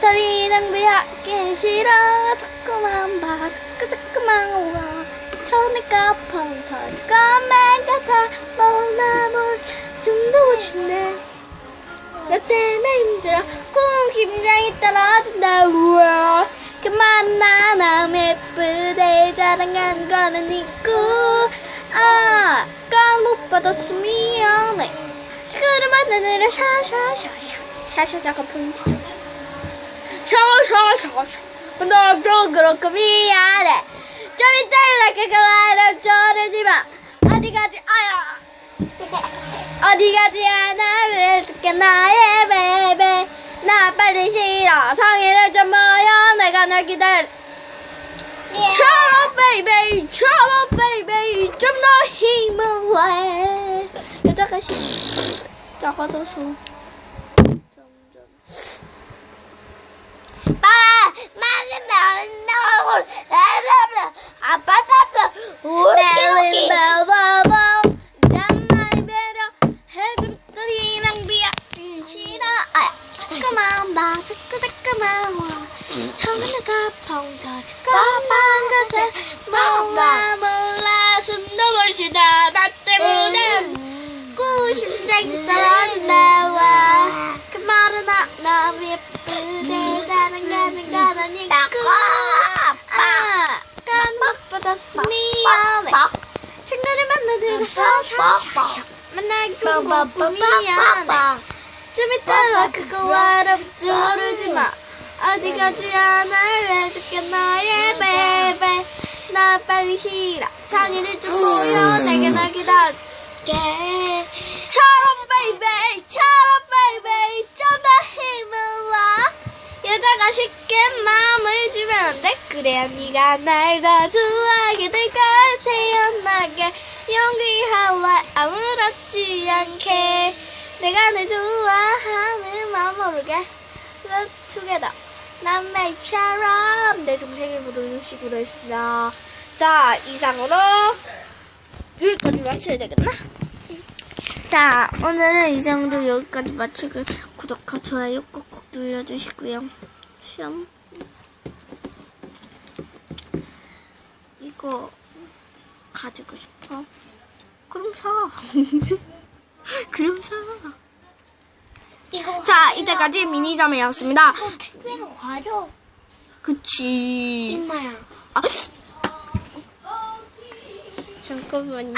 다리랑 비하기 싫어. 자꾸만 봐 자꾸만 와 처음에가 펑 터질 것만 같아. 몰라 숨도 못 쉰대. 나 때문에 힘들어. 쿵 심장이 떨어진다. 우와 그만 나 예쁘대 자랑한 거는 있고 깜못 받았어 미안해. 친구를 만나느라 샤샤샤샤 포인트 샤샤샤샤 너도 그렇고 미안해. 좀 이따 연락할까 말아 저러지마. 어디 가지 어디 가지 않아를 줄게 나의 베베. 나 빨리 싫어. 성의를 좀 모여 내가 널 기다려. Shut up baby shut up baby 좀 더 힘을 내. 여자가 작아져서 점점 아빠다 우기 잠만이 배려 해줬더니랑 비하기 싫어. 자꾸만 봐 자꾸만 와 처음에가 펑 터질 것만 같아. 몰라 숨도 못 쉬다 나 때문에 꾸 심장이 떨어진다. 와 그 말은 너무 예쁘대 사랑하는 거는 있고 깜못 받았어 미안해. 친구를 만나느라 샤샤샤샤 만나기도 꿈이야. 좀 이따가 그거 알아보지 마. 어디 가지 않을래 해줄게 너의 베이베. 나 빨리 히라 상의를 좀 보여. 내게 날 기다릴게. 처럼 베이베 처럼 베이베 좀 더 힘을 와. 여자가 쉽게 마음을 주면 안 돼. 그래야 네가 날 더 좋아하게 될 걸. 태연하게 용기하라 아무렇지 않게. 내가 널 좋아하는 마음 모르게 Let's together. 난 매일처럼 내 동생이 부르는 식으로 했어. 자, 이상으로 여기까지 마쳐야 되겠나? 자, 오늘은 이상으로 여기까지 마치고 구독과 좋아요 꾹꾹 눌러주시고요. 시험 이거 가지고 싶어? 그럼 사. 그럼 사. 자, 이때까지 미니자매였습니다. 이거 택배로 가져. 그치. 임마야. 아. 잠깐만요.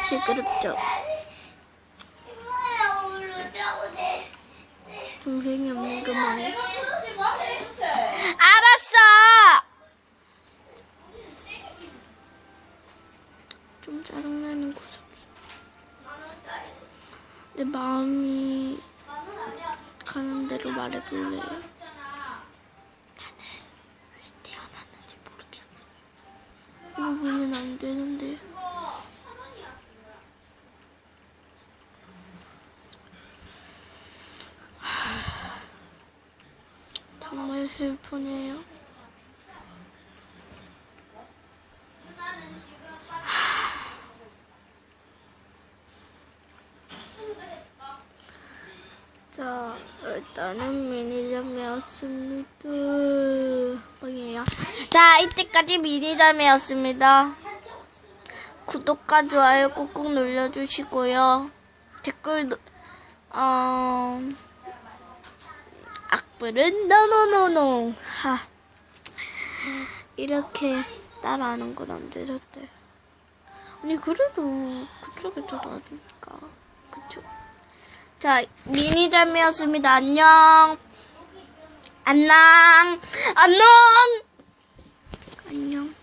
시끄럽죠? 동생이 없는 거 뭐야? 알았어! 좀 짜증나는 구석이. 내 마음이 가는 대로 말해볼래요? 나는 왜 태어났는지 모르겠어. 이거 보면 안 되는데. 정말 슬프네요. 자, 일단은 미니점이었습니다. 뭐예요? 자, 이때까지 미니점이었습니다. 구독과 좋아요 꾹꾹 눌러주시고요. 댓글, 악플은 노노노노. 하. 이렇게 따라하는 건 안 되는데. 아니, 그래도 그쪽이 더 나으니까. 그쵸? 자, 미니잠이었습니다. 안녕. 안녕. 안녕. 안녕.